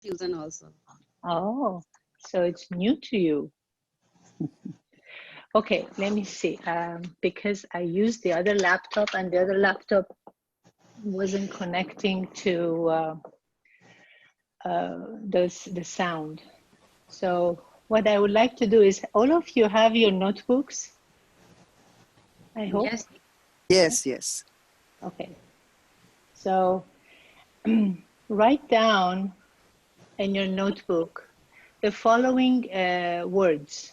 fusion also. Oh, so it's new to you. Okay, let me see. Because I used the other laptop and the other laptop wasn't connecting to the sound. So what I would like to do is, all of you have your notebooks, I hope. Yes. Yes, yes. Okay. So write down in your notebook the following words.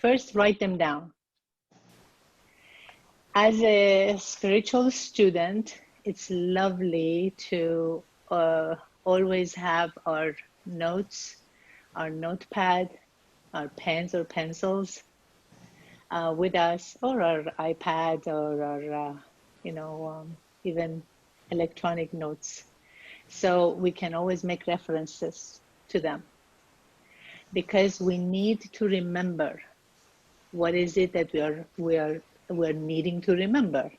First, write them down. As a spiritual student, it's lovely to always have our notes, our notepad, our pens or pencils with us, or our iPad, or our, even electronic notes. So we can always make references to them, because we need to remember what is it that we're needing to remember,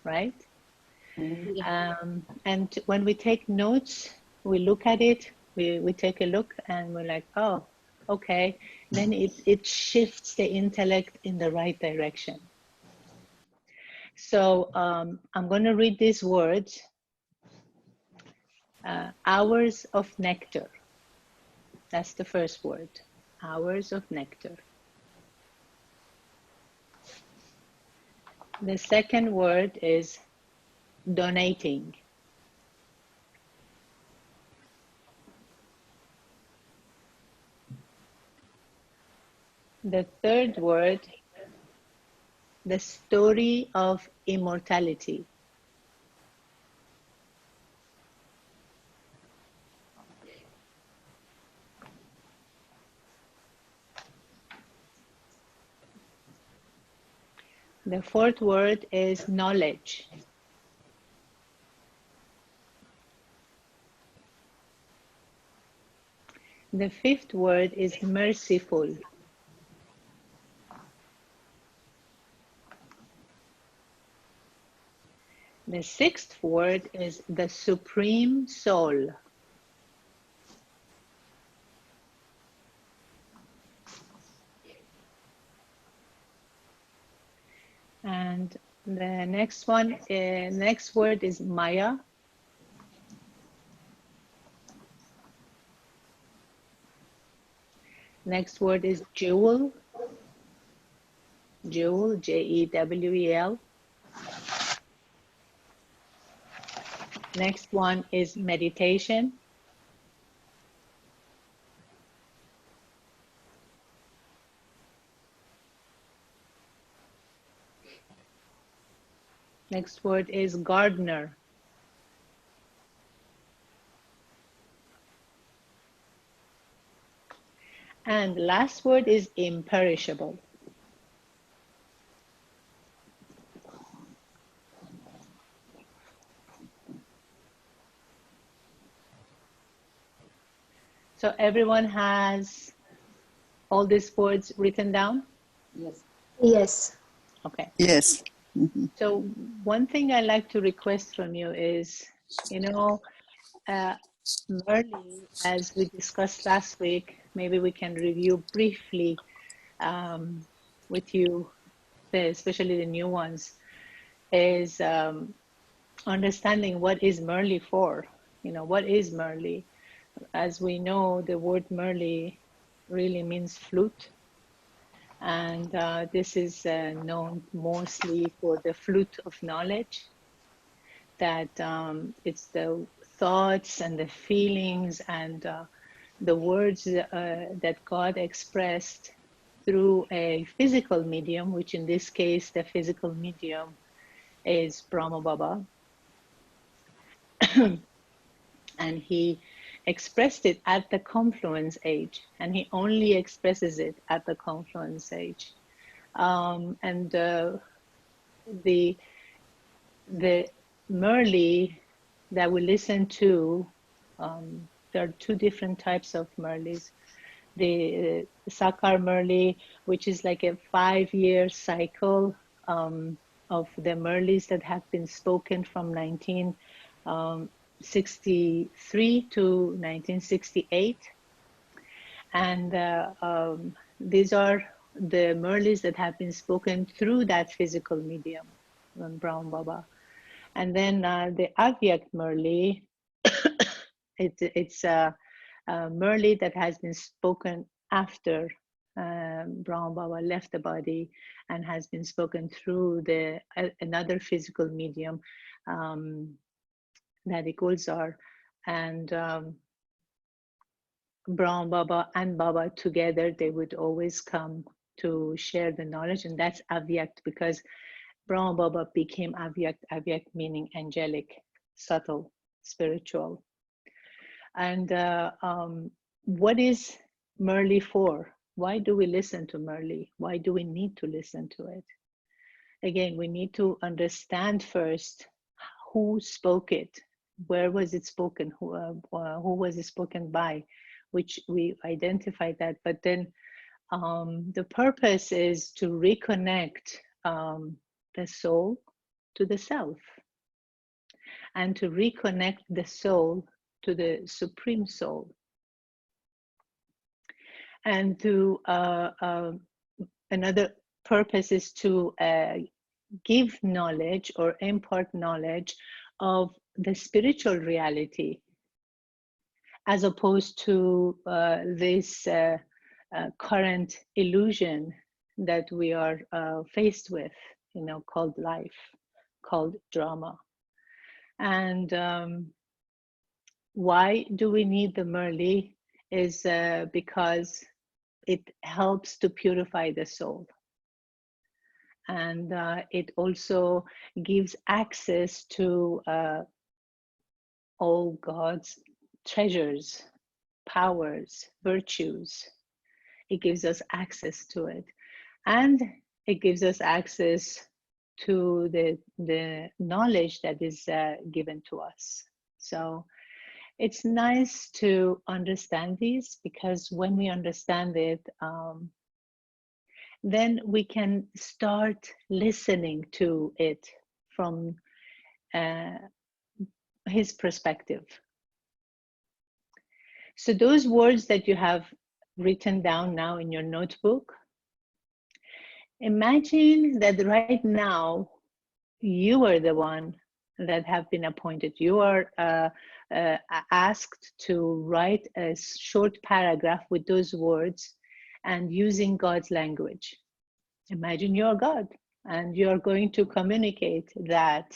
right? Yeah. And when we take notes, we look at it, we take a look, and we're like, oh, okay. Then it shifts the intellect in the right direction. So I'm going to read these words. Hours of nectar. That's the first word. Hours of nectar. The second word is donating. The third word, the story of immortality. The fourth word is knowledge. The fifth word is merciful. The sixth word is the supreme soul. And the next one, next word is Maya. Next word is jewel. Jewel, Jewel. Next one is meditation. Next word is gardener. And the last word is imperishable. So everyone has all these words written down? Yes. Yes. Okay. Yes. So one thing I like to request from you is, Murli, as we discussed last week, maybe we can review briefly with you, especially the new ones, is understanding what is Murli for. What is Murli? As we know, the word Murli really means flute. And this is known mostly for the flute of knowledge, that it's the thoughts and the feelings and the words that God expressed through a physical medium, which in this case, the physical medium is Brahma Baba. And he expressed it at the confluence age, and he only expresses it at the confluence age. And the Murli that we listen to, there are two different types of Murlis. The Sakar Murli, which is like a 5-year cycle of the Murlis that have been spoken from 1963 to 1968. And these are the Murlis that have been spoken through that physical medium on Brown Baba. And then the Avyak Murli, it's a Murli that has been spoken after Brown Baba left the body and has been spoken through another physical medium, that Gulzar, and Brown Baba and Baba together, they would always come to share the knowledge, and that's Avyakt, because Brown Baba became Avyakt, Avyakt meaning angelic, subtle, spiritual. And what is Murli for? Why do we listen to Murli? Why do we need to listen to it? Again, we need to understand first who spoke it, where was it spoken, who was it spoken by, which we identified that. But then the purpose is to reconnect the soul to the self, and to reconnect the soul to the Supreme Soul, and to another purpose is to give knowledge or impart knowledge of the spiritual reality, as opposed to this current illusion that we are faced with, called life, called drama. And why do we need the Murli is because it helps to purify the soul. And it also gives access to all God's treasures, powers, virtues. It gives us access to it. And it gives us access to the knowledge that is given to us. So it's nice to understand these, because when we understand it, then we can start listening to it from his perspective. So those words that you have written down now in your notebook, imagine that right now you are the one that have been appointed. You are asked to write a short paragraph with those words and using God's language. Imagine you're God and you're going to communicate that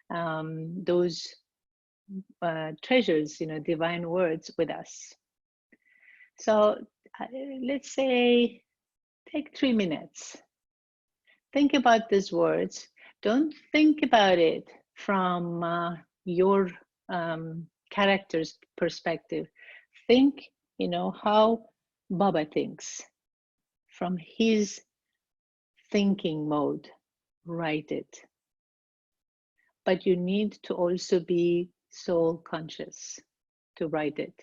those treasures, divine words with us. So let's say take 3 minutes. Think about these words. Don't think about it from your character's perspective. Think, how Baba thinks. From his thinking mode, write it. But you need to also be soul conscious to write it.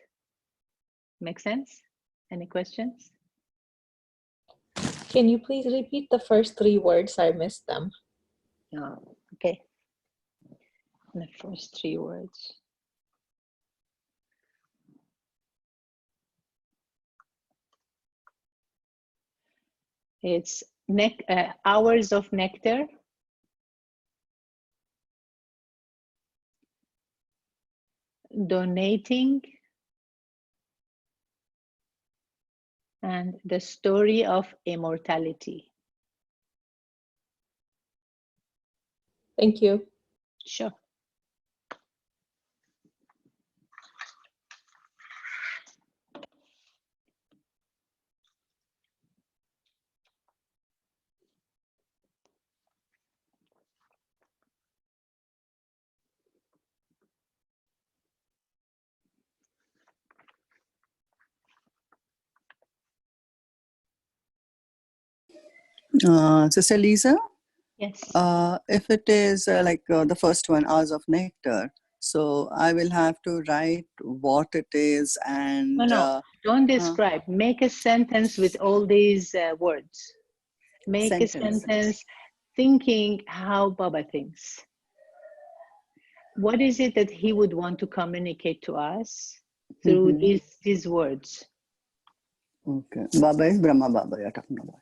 Make sense? Any questions? Can you please repeat the first 3 words? I missed them. Okay. The first 3 words. It's hours of nectar, donating, and the story of immortality. Thank you. Sure. Sister Liza? Yes. If it is like the first one, Hours of Nectar, so I will have to write what it is and... No, don't describe. Make a sentence with all these words. Make a sentence thinking how Baba thinks. what is it that he would want to communicate to us through these words? Okay. Baba is Brahma Baba you're talking about.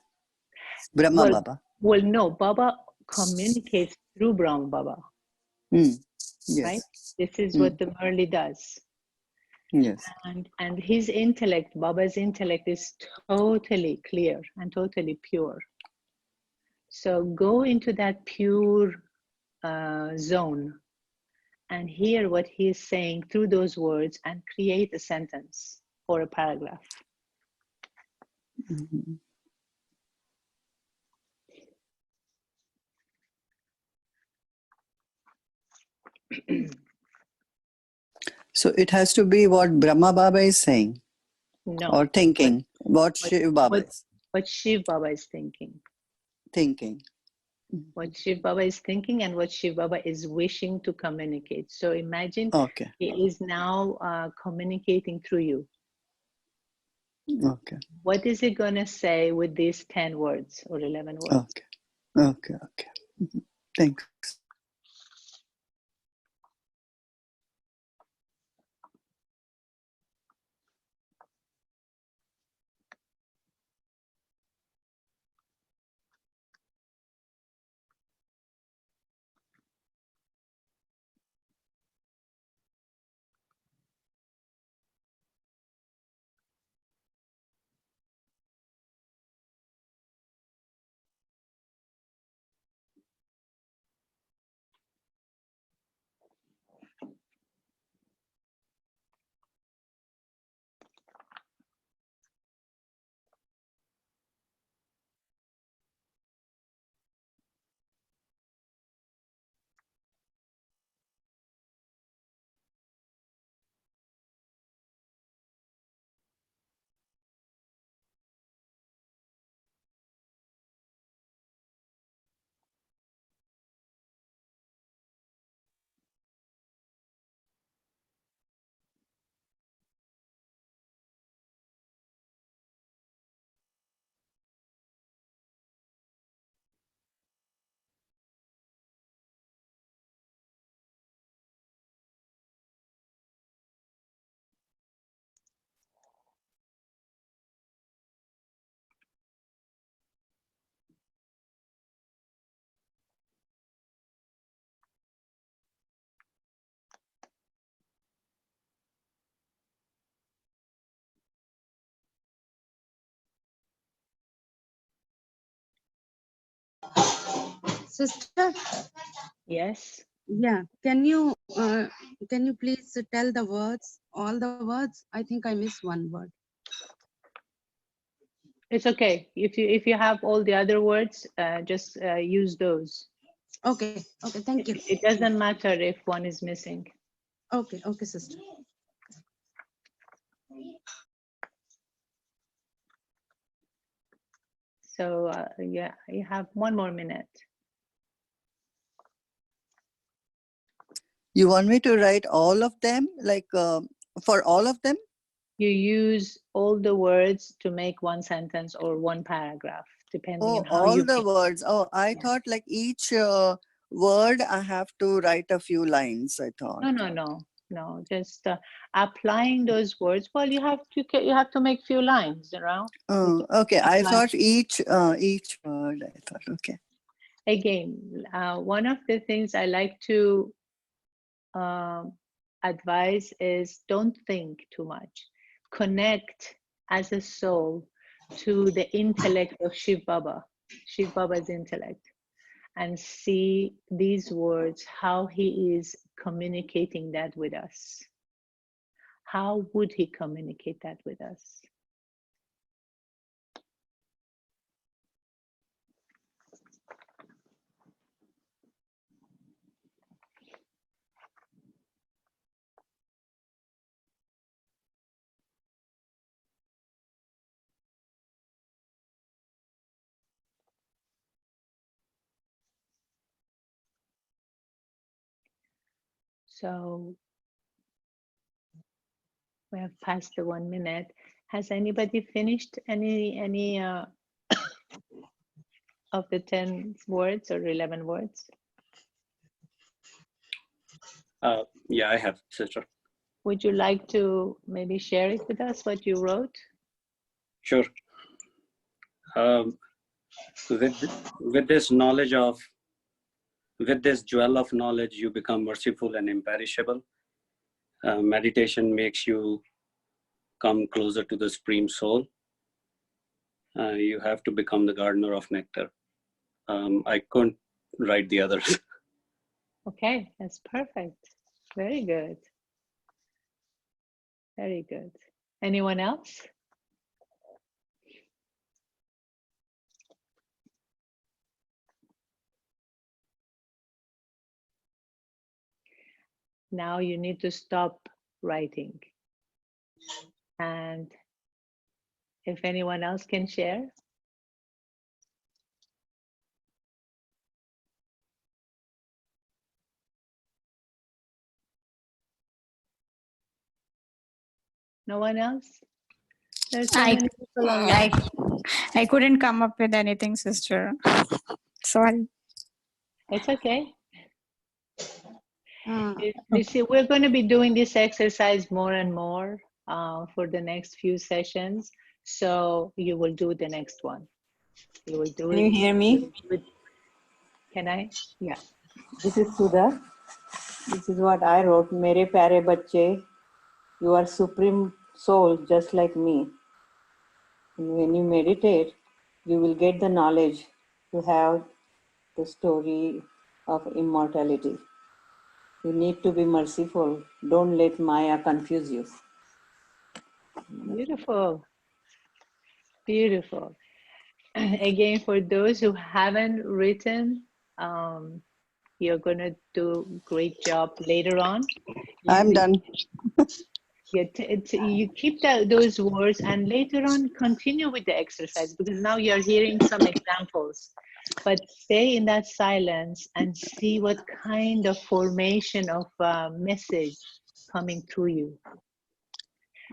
Brahma Well, Baba. well, no, Baba communicates through Brahma Baba, Yes. right? This is what the Murli does. Yes. And his intellect, Baba's intellect, is totally clear and totally pure. So go into that pure zone and hear what he is saying through those words and create a sentence or a paragraph. So it has to be what Brahma Baba is saying No. or thinking. What Shiv Baba is What Shiv Baba is thinking. thinking. What Shiv Baba is thinking and what Shiv Baba is wishing to communicate. So imagine Okay. he is now communicating through you. Okay. What is he going to say with these 10 words or 11 words? Okay. Okay. Okay. Thanks. Sister, Yes. yeah, can you please tell the words, all the words? I think I missed one word. It's okay. If you have all the other words, just use those. Okay, okay, thank you. It doesn't matter if one is missing. Okay, okay, sister. So yeah, you have 1 more minute. You want me to write all of them, like for all of them? You use all the words to make one sentence or one paragraph, depending on how All you the feel. words. Oh, I Yeah. thought like each word I have to write a few lines, I thought. No. Just applying those words. Well, you have to make few lines around. Oh, okay. I apply. thought each word. I thought, okay. Again, one of the things I like to advise is don't think too much. Connect as a soul to the intellect of Shiv Baba's intellect, and see these words, how he is communicating that with us. How would he communicate that with us? So we have passed the 1 minute. Has anybody finished any of the 10 words or 11 words? Yeah, I have, sister. Would you like to maybe share it with us, what you wrote? Sure. With this knowledge of, with this jewel of knowledge, you become merciful and imperishable. Meditation makes you come closer to the Supreme Soul. You have to become the gardener of nectar. I couldn't write the others. Okay, that's perfect. Very good. Very good. Anyone else? Now you need to stop writing. And if anyone else can share. No one else? There's so I, many people online. I couldn't come up with anything, sister. Sorry. It's okay. Uh, You see, we're going to be doing this exercise more and more for the next few sessions. So you will do the next one. You will do Can it. you hear me? Can I? Yeah. This is Sudha. This is what I wrote. Mere pyare bacche, you are supreme soul just like me. And when you meditate, you will get the knowledge to have the story of immortality. You need to be merciful. Don't let Maya confuse you. Beautiful. Beautiful. Again, for those who haven't written, you're going to do a great job later on. I'm done. You keep those words and later on continue with the exercise, because now you're hearing some examples. But stay in that silence and see what kind of formation of message coming to you.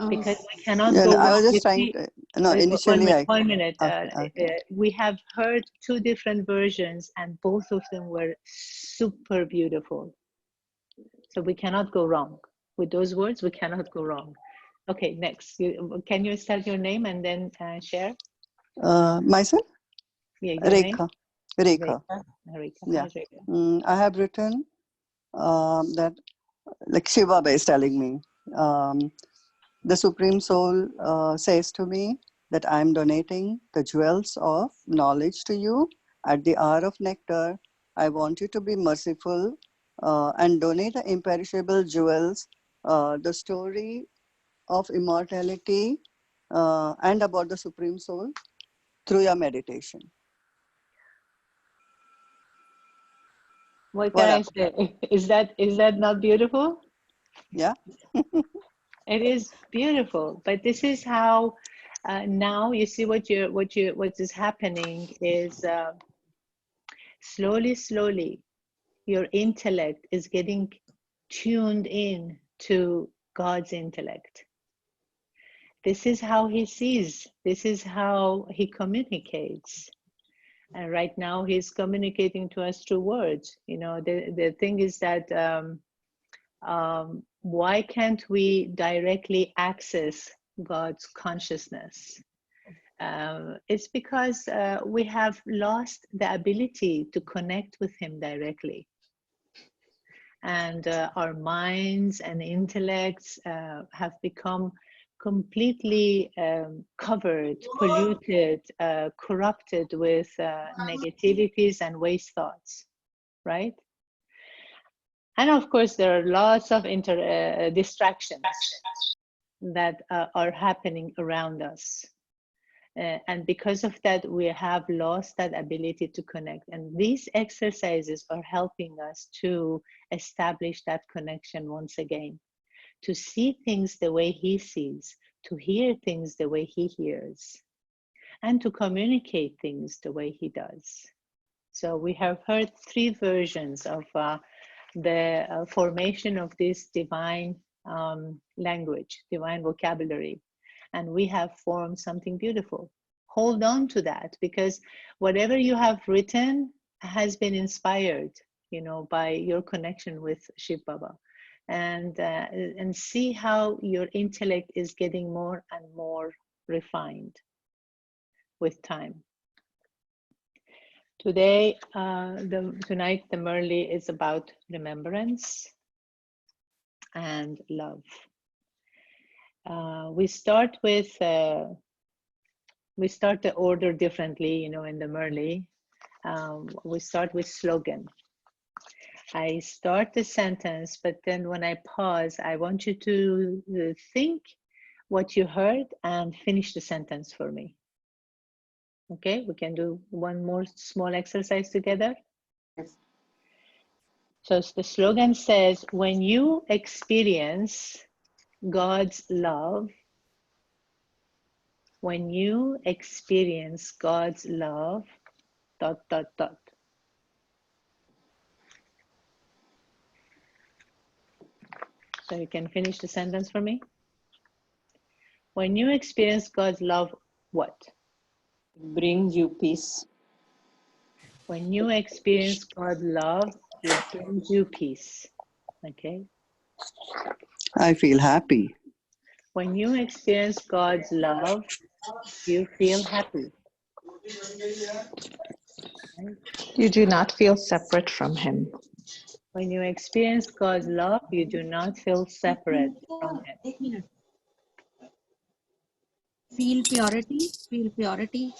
Because we cannot Yeah, go I was wrong. just trying to, no, One initially minute, I, 1 minute. okay. We have heard two different versions and both of them were super beautiful. So we cannot go wrong. With those words, we cannot go wrong. Okay, next. Can you start your name and then share? Myself? Yeah, your name? Rekha. Rekha. Rekha. Yeah. Hi, Rekha. I have written that, like Shiva Baba is telling me, the Supreme Soul says to me that I'm donating the jewels of knowledge to you at the hour of nectar. I want you to be merciful and donate the imperishable jewels, the story of immortality and about the Supreme Soul through your meditation. What can I say? Is that not beautiful? Yeah. It is beautiful, but this is how now you see what is happening is slowly your intellect is getting tuned in to God's intellect. This is how he sees. This is how he communicates. And right now he's communicating to us through words. You know, the thing is that why can't we directly access God's consciousness? It's because we have lost the ability to connect with him directly. And our minds and intellects have become completely covered, polluted, corrupted with negativities and waste thoughts, right? And of course, there are lots of distractions that are happening around us. And because of that, we have lost that ability to connect. And these exercises are helping us to establish that connection once again, to see things the way he sees, to hear things the way he hears, and to communicate things the way he does. So we have heard three versions of the formation of this divine language, divine vocabulary, and we have formed something beautiful. Hold on to that, because whatever you have written has been inspired, you know, by your connection with Shiv Baba. and see how your intellect is getting more and more refined with time. Today, tonight, the Murli is about remembrance and love. We start the order differently, you know, in the Murli. We start with slogan. I start the sentence, but then when I pause, I want you to think what you heard and finish the sentence for me. Okay, we can do one more small exercise together. Yes. So the slogan says, when you experience God's love, when you experience God's love, ... So you can finish the sentence for me. When you experience God's love, what? Brings you peace. When you experience God's love, it brings you peace. Okay. I feel happy. When you experience God's love, you feel happy. Right? You do not feel separate from him. When you experience God's love, you do not feel separate from Him. एक minute. Feel purity. Feel purity.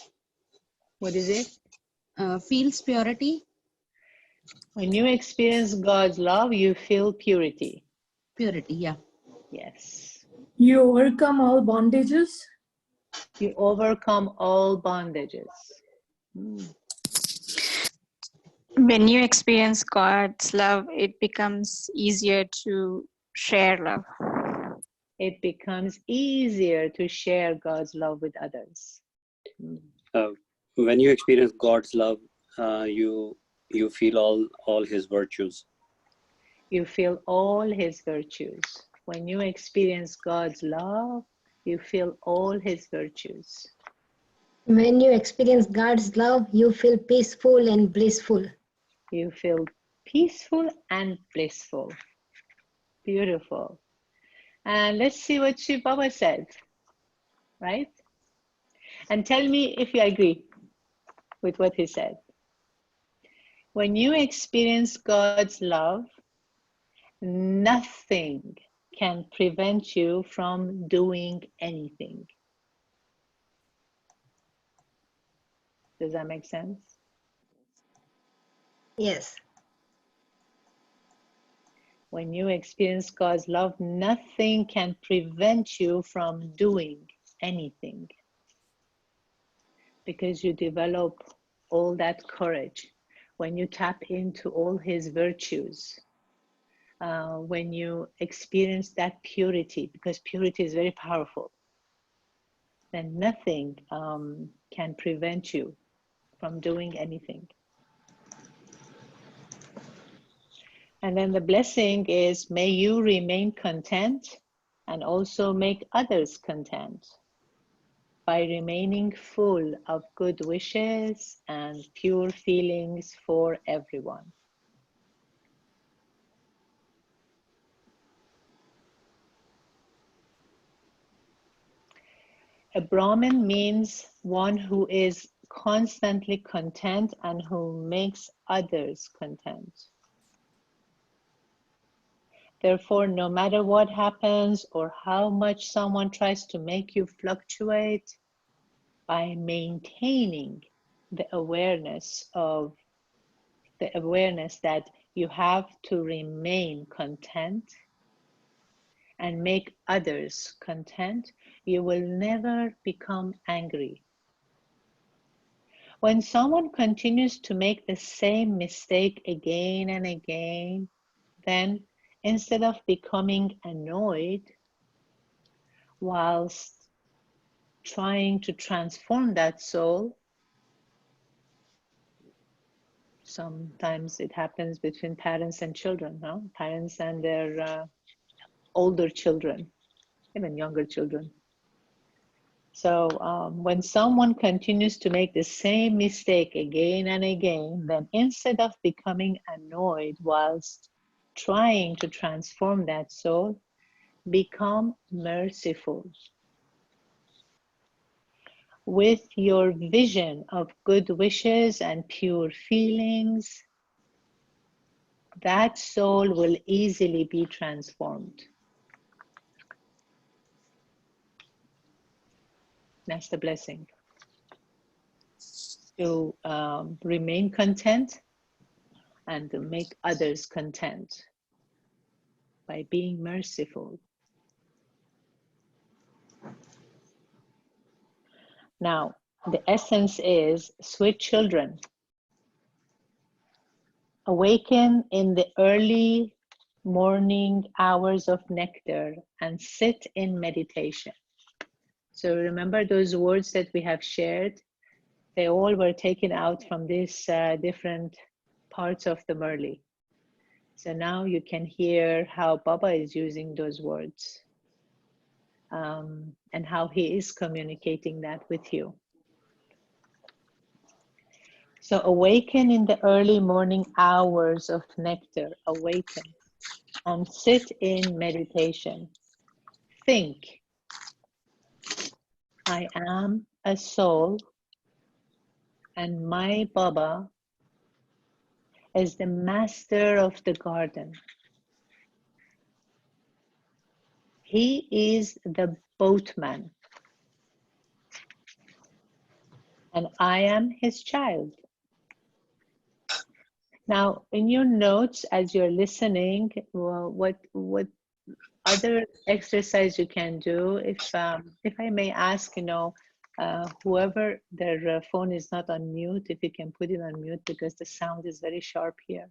What is it? Feels purity. When you experience God's love, you feel purity. Purity. Yeah. Yes. You overcome all bondages. You overcome all bondages. When you experience God's love, it becomes easier to share love. It becomes easier to share God's love with others. When you experience God's love, you feel all His virtues. You feel all His virtues. When you experience God's love, you feel all His virtues. When you experience God's love, you feel peaceful and blissful. You feel peaceful and blissful. Beautiful. And let's see what Shiv Baba said, right? And tell me if you agree with what he said. When you experience God's love, nothing can prevent you from doing anything. Does that make sense? Yes. When you experience God's love, nothing can prevent you from doing anything, because you develop all that courage. When you tap into all His virtues, when you experience that purity, because purity is very powerful, then nothing can prevent you from doing anything. And then the blessing is, may you remain content and also make others content by remaining full of good wishes and pure feelings for everyone. A Brahmin means one who is constantly content and who makes others content. Therefore, no matter what happens or how much someone tries to make you fluctuate, by maintaining the awareness that you have to remain content and make others content, you will never become angry. When someone continues to make the same mistake again and again, then instead of becoming annoyed whilst trying to transform that soul, sometimes it happens between parents and children, no? Parents and their older children, even younger children. So when someone continues to make the same mistake again and again, then instead of becoming annoyed whilst trying to transform that soul, become merciful. With your vision of good wishes and pure feelings, that soul will easily be transformed. That's the blessing. To remain content and to make others content by being merciful. Now, the essence is, sweet children, awaken in the early morning hours of nectar and sit in meditation. So remember those words that we have shared? They all were taken out from these different parts of the Murli. So now you can hear how Baba is using those words and how he is communicating that with you. So awaken in the early morning hours of nectar, awaken and sit in meditation. Think, I am a soul and my Baba is the master of the garden. He is the boatman and I am his child. Now, in your notes, as you're listening, well, what other exercise you can do, if I may ask, whoever their phone is not on mute, if you can put it on mute because the sound is very sharp here.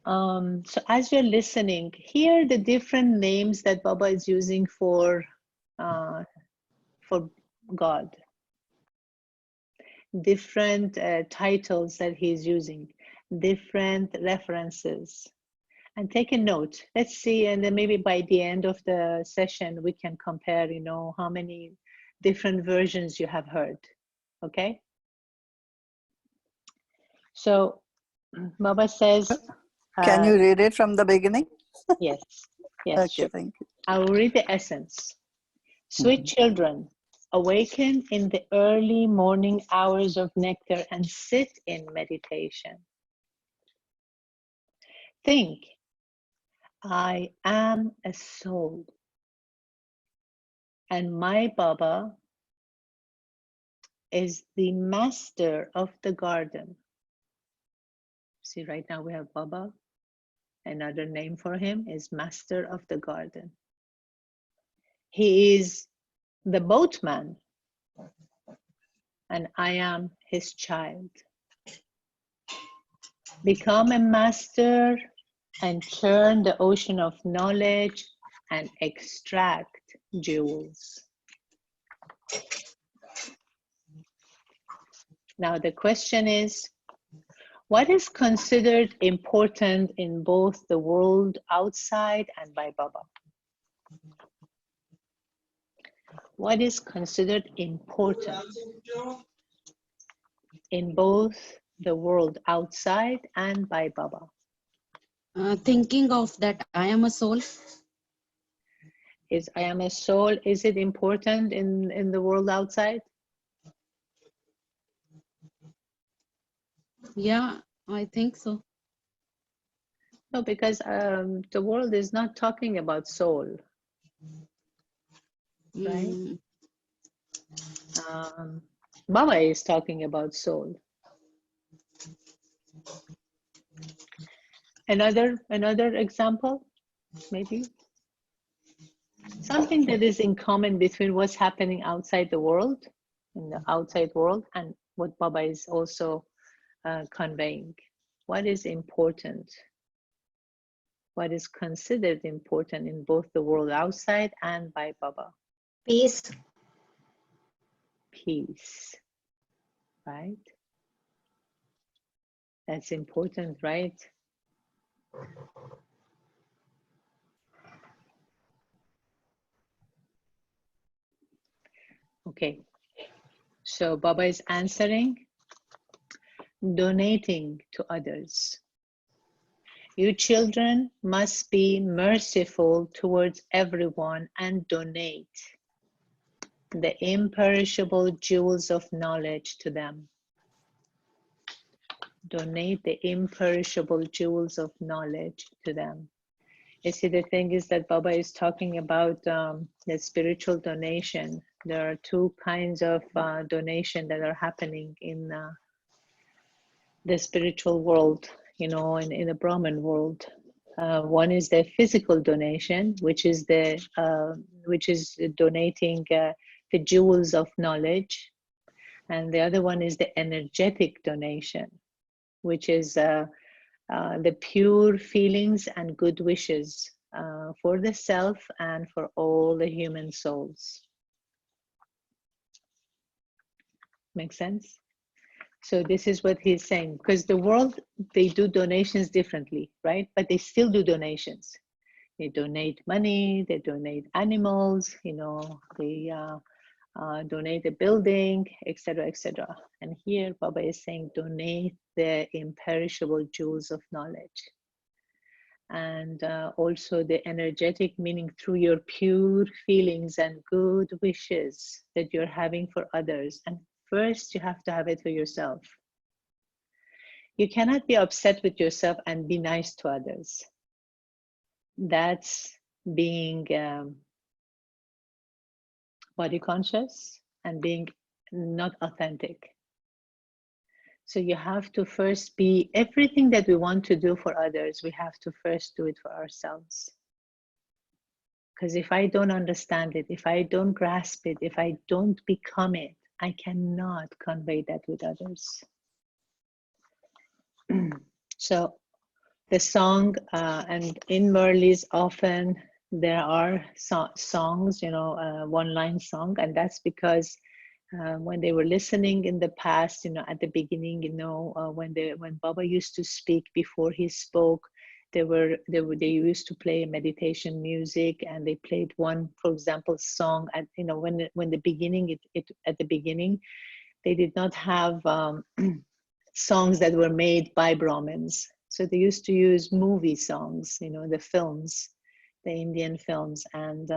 So as you're listening, hear the different names that Baba is using for God. Different titles that he's using, different references, and take a note. Let's see, and then maybe by the end of the session we can compare, how many different versions you have heard. Okay, so Baba says, Can you read it from the beginning? Yes, Okay, sure. thank you. I will read the essence. Sweet children, awaken in the early morning hours of nectar and sit in meditation. Think, I am a soul and my Baba is the master of the garden. See, right now we have Baba. Another name for him is master of the garden. He is the boatman and I am his child. Become a master and churn the ocean of knowledge and extract jewels. Now the question is, what is considered important in both the world outside and by Baba? What is considered important in both the world outside and by Baba? Thinking of that I am a soul. Is I am a soul, is it important in the world outside? Yeah, I think so. No, because the world is not talking about soul, right? Baba is talking about soul. Another example, maybe? Something that is in common between what's happening outside the world, in the outside world, and what Baba is also conveying. What is important? What is considered important in both the world outside and by Baba? Peace. Peace, right? That's important, right? Okay, so Baba is answering, donating to others. You children must be merciful towards everyone and donate the imperishable jewels of knowledge to them. Donate the imperishable jewels of knowledge to them. You see, the thing is that Baba is talking about the spiritual donation. There are two kinds of donation that are happening in the spiritual world, you know, in the Brahman world. One is the physical donation, which is donating the jewels of knowledge, and the other one is the energetic donation, which is the pure feelings and good wishes for the self and for all the human souls. Make sense? So this is what he's saying, because the world, they do donations differently, right? But they still do donations. They donate money, they donate animals, you know, they donate a building, etc., etc. And here Baba is saying, donate the imperishable jewels of knowledge. And also the energetic, meaning through your pure feelings and good wishes that you're having for others. And first, you have to have it for yourself. You cannot be upset with yourself and be nice to others. That's being body conscious and being not authentic. So you have to first be, everything that we want to do for others, we have to first do it for ourselves. Because if I don't understand it, if I don't grasp it, if I don't become it, I cannot convey that with others. So the song, and in Murli's often there are songs, you know, one-line song, and that's because when they were listening in the past, you know, at the beginning, you know, when Baba used to speak, before he spoke, they used to play meditation music, and they played one, for example, song at, you know, when the beginning, at the beginning, they did not have songs that were made by Brahmins. So they used to use movie songs, you know, the films, the Indian films, and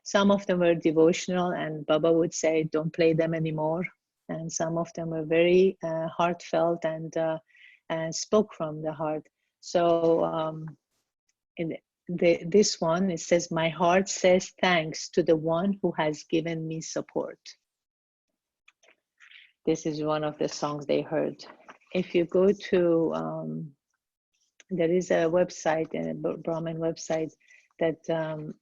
some of them were devotional, and Baba would say, don't play them anymore. And some of them were very heartfelt and spoke from the heart. So this one, it says, my heart says thanks to the one who has given me support. This is one of the songs they heard. If you go to, there is a website, a Brahmin website, that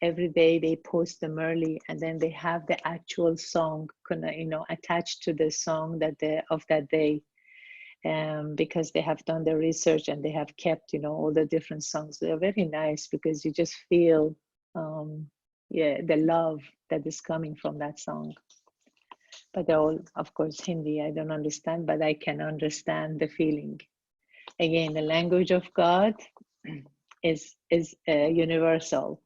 every day they post the Murli, and then they have the actual song, you know, attached to the song of that day, because they have done the research and they have kept, you know, all the different songs. They're very nice because you just feel, yeah, the love that is coming from that song. But they're all, of course, Hindi. I don't understand, but I can understand the feeling. Again, the language of God is universal.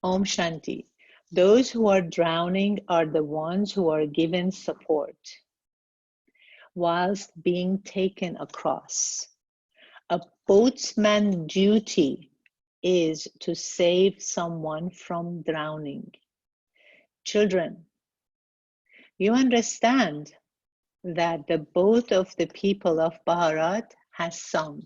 Om Shanti. Those who are drowning are the ones who are given support whilst being taken across. A boatsman's duty is to save someone from drowning. Children, you understand that the boat of the people of Bharat has sunk.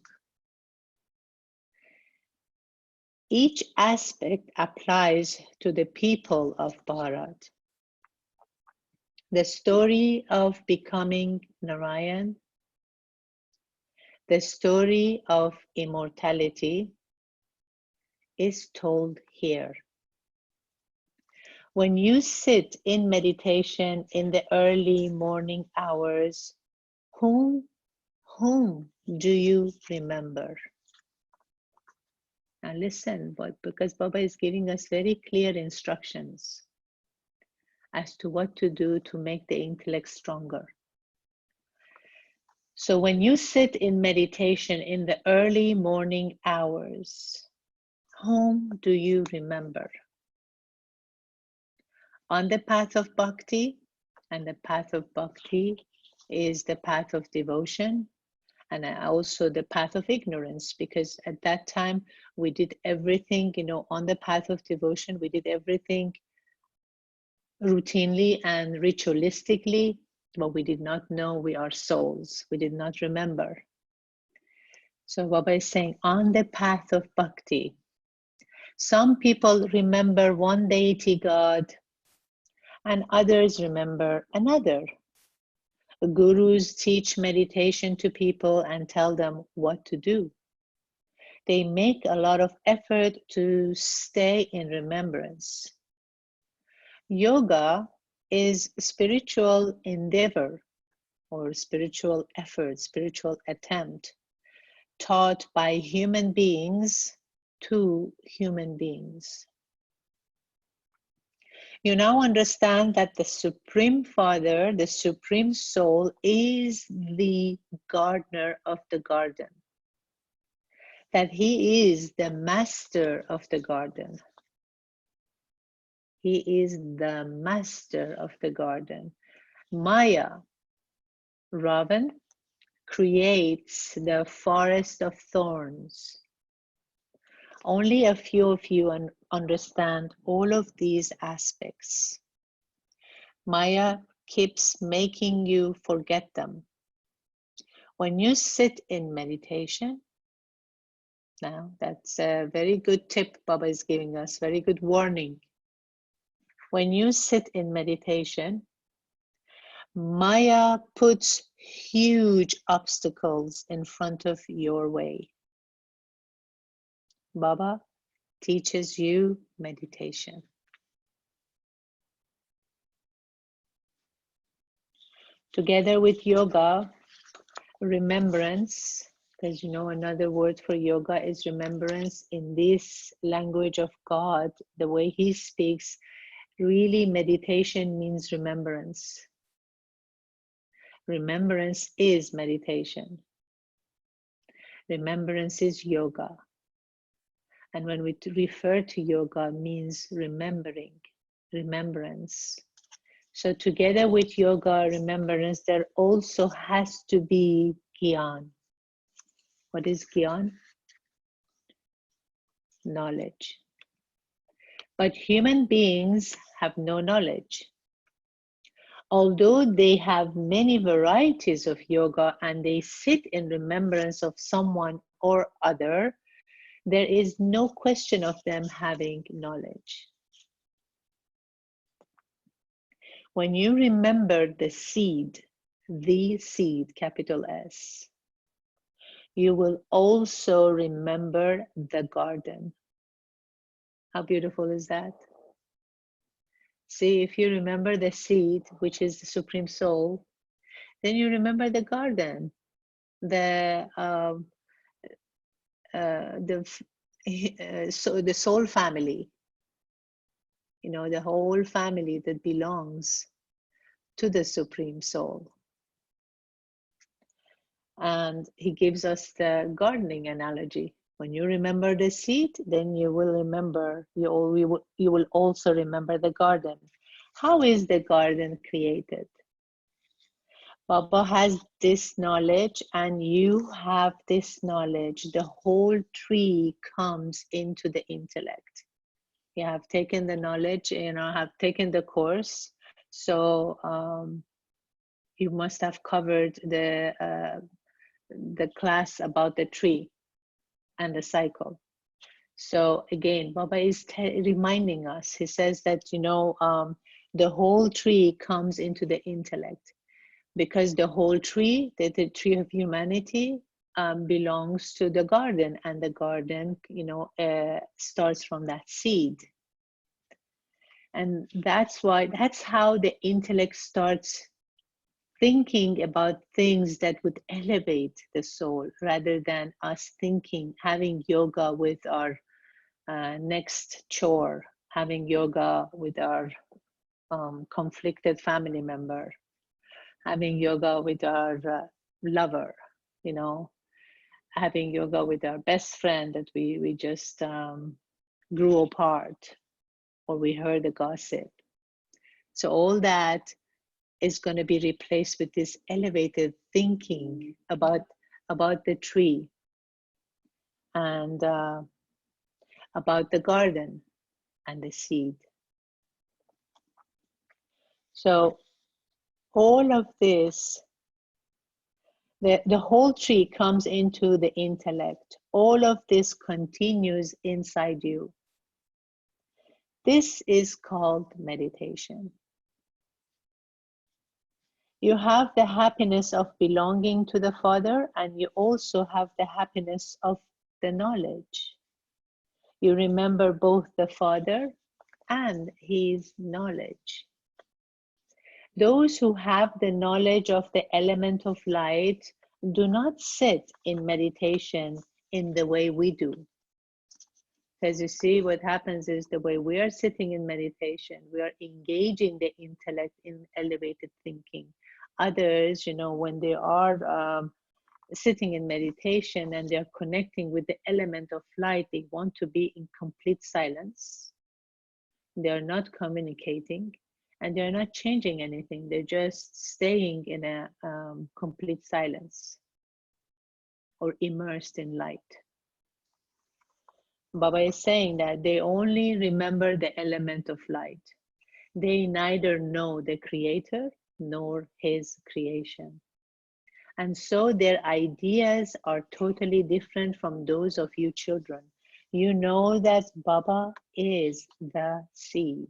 Each aspect applies to the people of Bharat. The story of becoming Narayan, the story of immortality is told here. When you sit in meditation in the early morning hours, whom do you remember? Now listen, because Baba is giving us very clear instructions as to what to do to make the intellect stronger. So when you sit in meditation in the early morning hours, whom do you remember? On the path of bhakti, and the path of bhakti is the path of devotion, And also the path of ignorance, because at that time we did everything, you know, on the path of devotion, we did everything routinely and ritualistically, but we did not know we are souls. We did not remember. So Baba is saying, on the path of bhakti, some people remember one deity god and others remember another. The gurus teach meditation to people and tell them what to do. They make a lot of effort to stay in remembrance. Yoga is spiritual endeavor or spiritual effort, spiritual attempt taught by human beings to human beings. You now understand that the Supreme Father, the Supreme Soul, is the gardener of the garden, that he is the master of the garden. He is the master of the garden. Maya, Ravan, creates the forest of thorns. Only a few of you understand all of these aspects. Maya keeps making you forget them. When you sit in meditation, now that's a very good tip Baba is giving us, very good warning. When you sit in meditation, Maya puts huge obstacles in front of your way. Baba teaches you meditation. Together with yoga, remembrance, because you know another word for yoga is remembrance. In this language of God, the way he speaks, really meditation means remembrance. Remembrance is meditation. Remembrance is yoga. And when we refer to yoga, means remembering, remembrance. So together with yoga, remembrance, there also has to be gyan. What is gyan? Knowledge. But human beings have no knowledge. Although they have many varieties of yoga and they sit in remembrance of someone or other, there is no question of them having knowledge. When you remember the seed, capital S, you will also remember the garden. How beautiful is that? See, if you remember the seed, which is the Supreme Soul, then you remember the garden, the soul family, you know, the whole family that belongs to the Supreme Soul. And he gives us the gardening analogy. When you remember the seed, then you will remember, you will also remember the garden. How is the garden created? Baba has this knowledge and you have this knowledge. The whole tree comes into the intellect. You have taken the knowledge, you know, have taken the course. So you must have covered the class about the tree and the cycle. So again, Baba is reminding us, he says that, you know, the whole tree comes into the intellect because the whole tree, the tree of humanity, belongs to the garden, and the garden, you know, starts from that seed. And that's how the intellect starts thinking about things that would elevate the soul, rather than us thinking, having yoga with our next chore, having yoga with our conflicted family member, having yoga with our lover, you know, having yoga with our best friend that we just grew apart, or we heard the gossip. So all that is going to be replaced with this elevated thinking about about the tree and about the garden and the seed. So all of this, the whole tree comes into the intellect. All of this continues inside you. This is called meditation. You have the happiness of belonging to the Father, and you also have the happiness of the knowledge. You remember both the Father and His knowledge. Those who have the knowledge of the element of light do not sit in meditation in the way we do. Because you see, what happens is the way we are sitting in meditation, we are engaging the intellect in elevated thinking. Others, you know, when they are sitting in meditation and they're connecting with the element of light, they want to be in complete silence. They're not communicating and they're not changing anything. They're just staying in a complete silence or immersed in light. Baba is saying that they only remember the element of light. They neither know the Creator nor His creation. And so their ideas are totally different from those of you children. You know that Baba is the seed.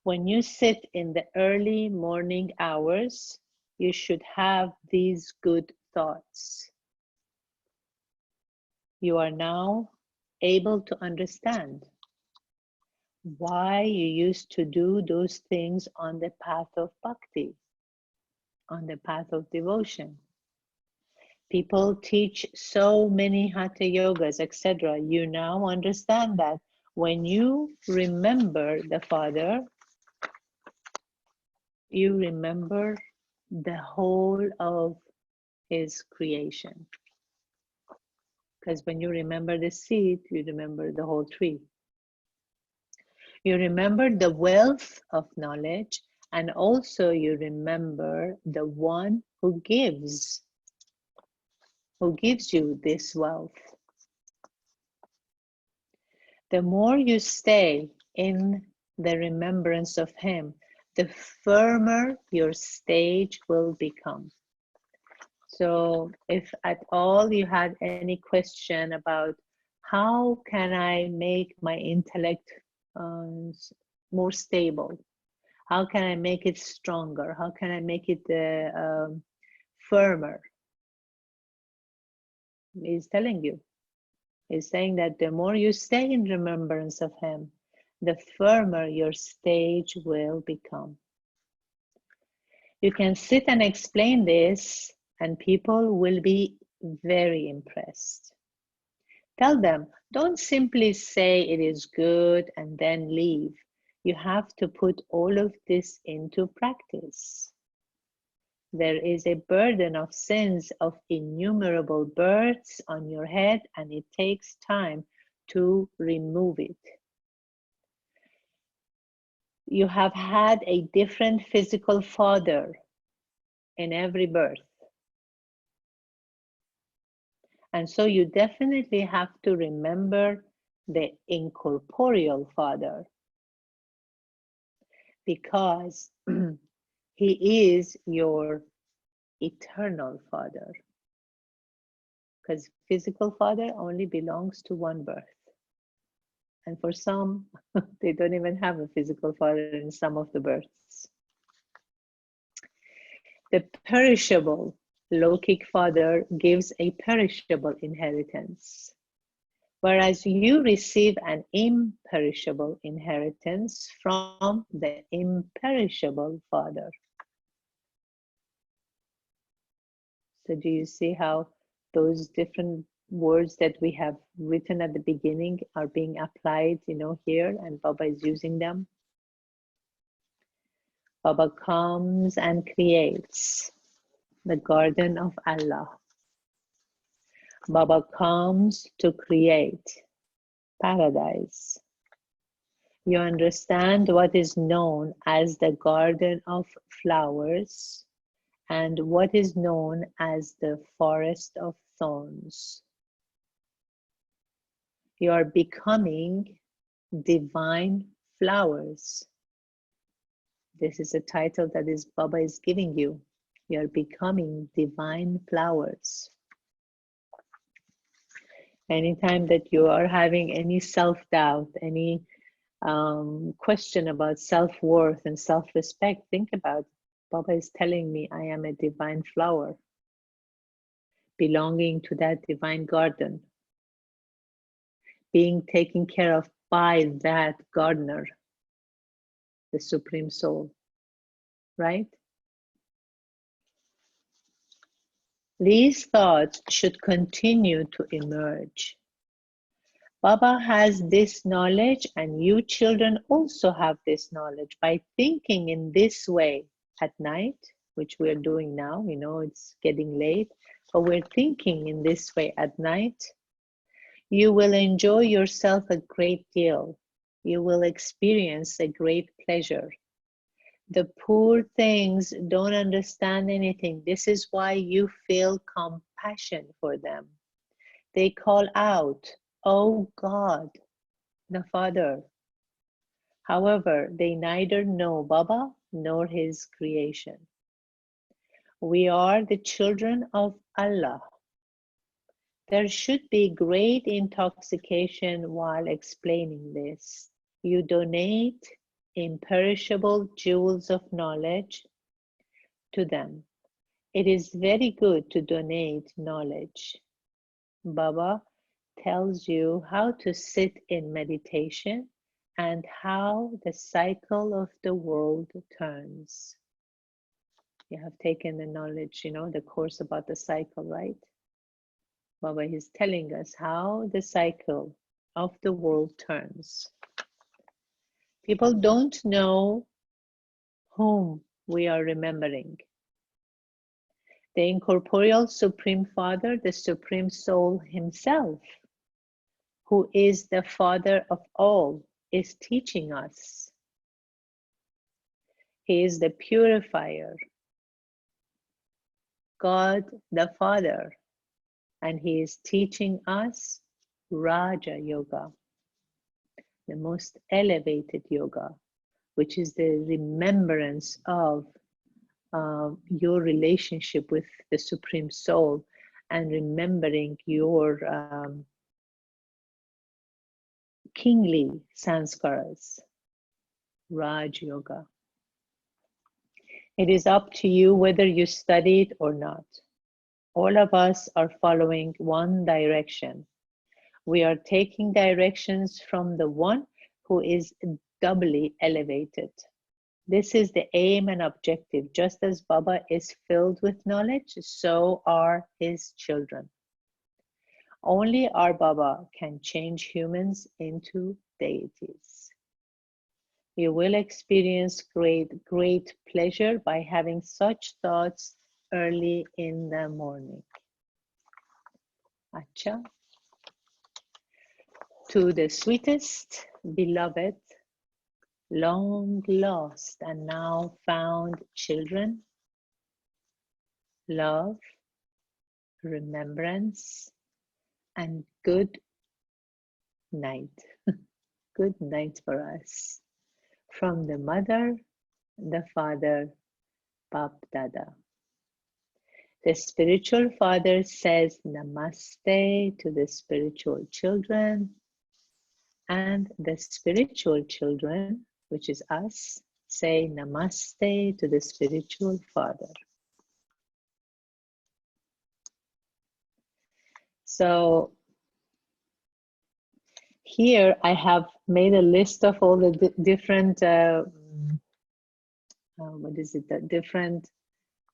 When you sit in the early morning hours, you should have these good thoughts. You are now able to understand why you used to do those things on the path of bhakti, on the path of devotion. People teach so many hatha yogas, etc. You now understand that when you remember the Father, you remember the whole of His creation. Because when you remember the seed, you remember the whole tree. You remember the wealth of knowledge, and also you remember the one who gives you this wealth. The more you stay in the remembrance of Him, the firmer your stage will become. So if at all you had any question about how can I make my intellect more stable, how can I make it stronger, how can I make it firmer, He's telling you. He's saying that the more you stay in remembrance of Him, the firmer your stage will become. You can sit and explain this and people will be very impressed. Tell them, don't simply say it is good and then leave. You have to put all of this into practice. There is a burden of sins of innumerable births on your head, and it takes time to remove it. You have had a different physical father in every birth. And so you definitely have to remember the incorporeal Father, because He is your eternal Father. Because physical father only belongs to one birth. And for some, they don't even have a physical father in some of the births. The perishable Lokic Father gives a perishable inheritance, whereas you receive an imperishable inheritance from the imperishable Father. So do you see how those different words that we have written at the beginning are being applied, here, and Baba is using them? Baba comes and creates the garden of Allah. Baba comes to create paradise. You understand what is known as the garden of flowers and what is known as the forest of thorns. You are becoming divine flowers. This is a title that is Baba is giving you. You are becoming divine flowers. Anytime that you are having any self-doubt, any question about self-worth and self-respect, think about, Baba is telling me I am a divine flower, belonging to that divine garden, being taken care of by that gardener, the Supreme Soul, right? These thoughts should continue to emerge. Baba has this knowledge, and you children also have this knowledge. By thinking in this way at night, which we're doing now, we know it's getting late, but we're thinking in this way at night, you will enjoy yourself a great deal. You will experience a great pleasure. The poor things don't understand anything. This is why you feel compassion for them. They call out, "Oh God, the Father." However, they neither know Baba nor his creation. We are the children of Allah. There should be great intoxication while explaining this. You donate imperishable jewels of knowledge to them. It is very good to donate knowledge. Baba tells you how to sit in meditation and how the cycle of the world turns. You have taken the knowledge, the course about the cycle, right? Baba is telling us how the cycle of the world turns. People don't know whom we are remembering. The incorporeal Supreme Father, the Supreme Soul himself, who is the Father of all, is teaching us. He is the purifier, God the Father, and he is teaching us Raja Yoga, the most elevated yoga, which is the remembrance of your relationship with the Supreme Soul and remembering your kingly sanskaras, Raj Yoga. It is up to you whether you study it or not. All of us are following one direction. We are taking directions from the one who is doubly elevated. This is the aim and objective. Just as Baba is filled with knowledge, so are his children. Only our Baba can change humans into deities. You will experience great pleasure by having such thoughts early in the morning. Acha. To the sweetest, beloved, long lost and now found children, love, remembrance, and good night. Good night for us. From the mother, the father, Bap Dada. The spiritual father says namaste to the spiritual children, and the spiritual children, which is us, say namaste to the spiritual father. So here I have made a list of all the different, different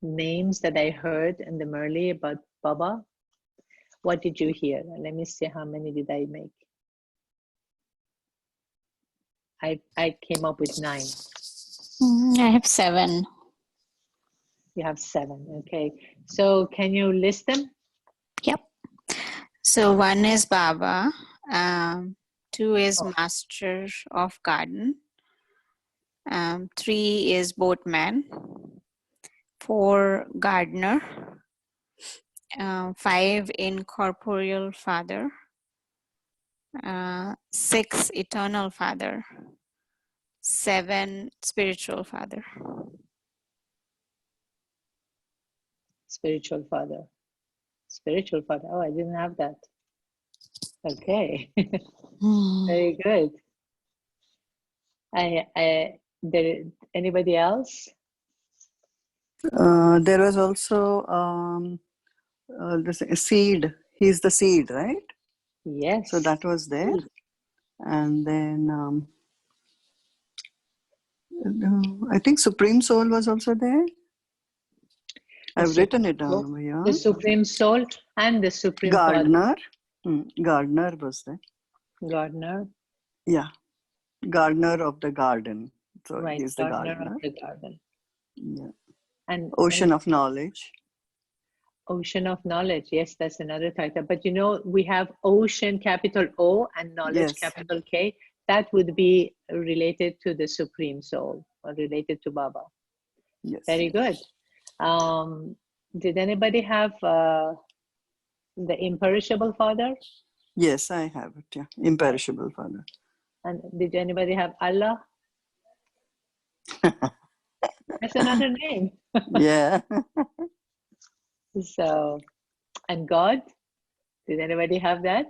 names that I heard in the Murli about Baba. What did you hear? Let me see how many did I make. I came up with 9. I have 7. You have 7, okay. So can you list them? Yep. So 1 is Baba, 2 is Master of Garden, 3 is Boatman, 4 gardener, 5 incorporeal father, 6 eternal father, 7 spiritual father. Spiritual father. Spiritual father. Oh, I didn't have that. Okay. Very good. Anybody else? There was also this seed. He's the seed, right? Yes. So that was there. And then I think Supreme Soul was also there. I've written it down over here. The Supreme Soul and the Supreme Father. Gardener. Gardener was there. Gardener. Yeah. Gardener of the garden. So Right. he's the Gardener gardener. of the garden. Yeah. And Ocean of Knowledge. Ocean of Knowledge. Yes, that's another title. But you know, we have Ocean, capital O, and Knowledge, Yes. capital K. That would be related to the Supreme Soul or related to Baba. Yes. Very good. Did anybody have the Imperishable Father? Yes, I have it. Yeah. Imperishable Father. And did anybody have Allah? That's another name. Yeah. So, and God, did anybody have that?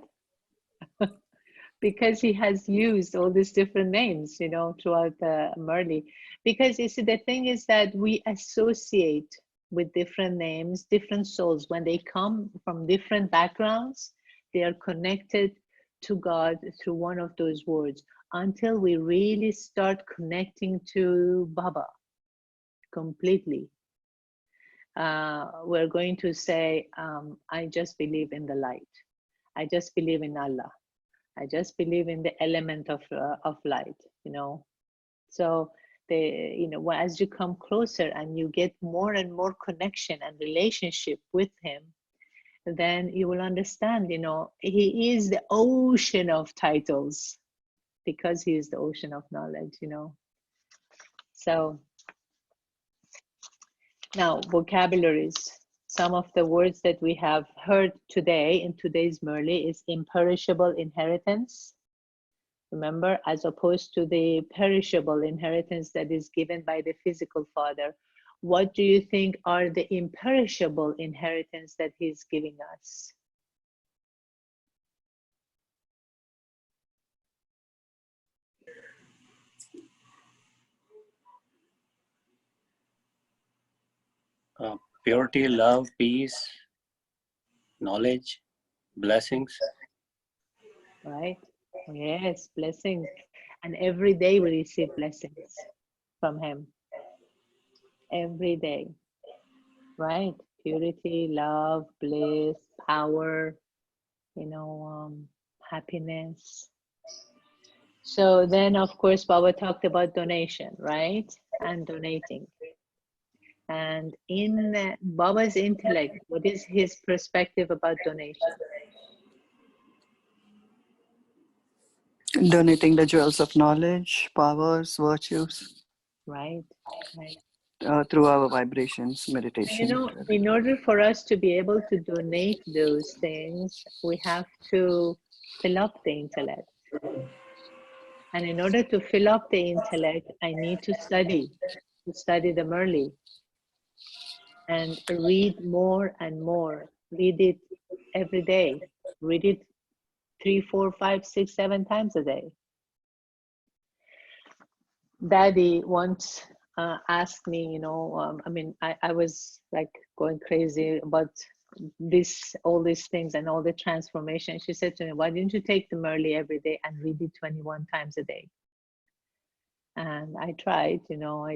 Because he has used all these different names, you know, throughout the Murli. Because you see, the thing is that we associate with different names, different souls. When they come from different backgrounds, they are connected to God through one of those words until we really start connecting to Baba completely. We're going to say, I just believe in the light. I just believe in Allah. I just believe in the element of light, you know. So as you come closer and you get more and more connection and relationship with him, then you will understand, you know, he is the ocean of titles because he is the ocean of knowledge, you know. So now, vocabularies. Some of the words that we have heard today in today's Murli is imperishable inheritance. Remember, as opposed to the perishable inheritance that is given by the physical father. What do you think are the imperishable inheritance that he's giving us? Purity, love, peace, knowledge, blessings. Right? Yes, blessings. And every day we receive blessings from him. Every day. Right? Purity, love, bliss, power, you know, happiness. So then, of course, Baba talked about donation, right? And donating. And in Baba's intellect, what is his perspective about donation? Donating the jewels of knowledge, powers, virtues. Right, right. Through our vibrations, meditation. You know, in order for us to be able to donate those things, we have to fill up the intellect. And in order to fill up the intellect, I need to study the Murli and read more and more. Read it every day. Read it 3, 4, 5, 6, 7 times a day. Daddy once asked me, you know, I mean, I was like going crazy about all these things and all the transformation. She said to me, why didn't you take the Murli every day and read it 21 times a day? And I tried, you know,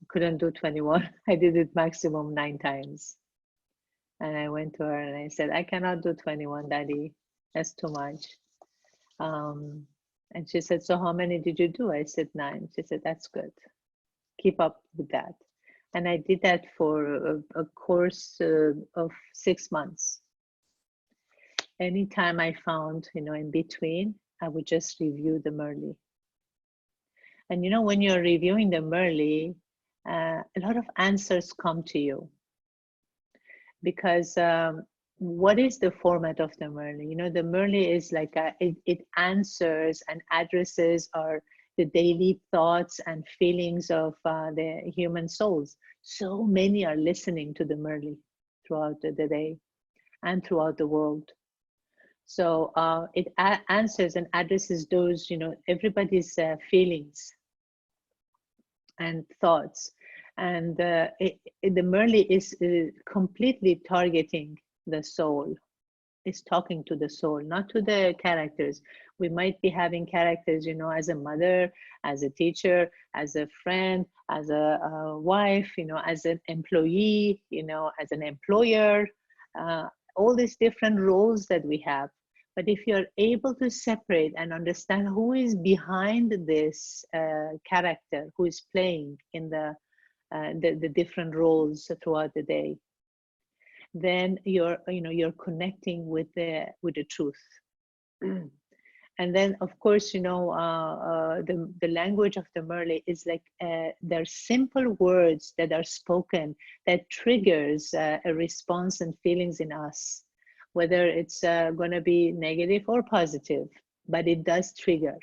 couldn't do 21. I did it maximum 9 times. And I went to her and I said, I cannot do 21, Daddy. That's too much. And she said, so how many did you do? I said 9. She said, that's good. Keep up with that. And I did that for a course of 6 months. Anytime I found, you know, in between, I would just review the Murli. And you know, when you're reviewing the Murli, a lot of answers come to you. Because what is the format of the Murli? You know, the Murli is like it answers and addresses the daily thoughts and feelings of the human souls. So many are listening to the Murli throughout the day and throughout the world. So it answers and addresses those, you know, everybody's feelings and thoughts. And the Murli is completely targeting the soul. It's talking to the soul, not to the characters. We might be having characters, you know, as a mother, as a teacher, as a friend, as a wife, you know, as an employee, you know, as an employer, all these different roles that we have. But if you're able to separate and understand who is behind this character, who is playing in the different roles throughout the day, then you're connecting with the truth. And then, of course, you know, the language of the Murli is like they're simple words that are spoken that triggers a response and feelings in us, whether it's going to be negative or positive, but it does trigger,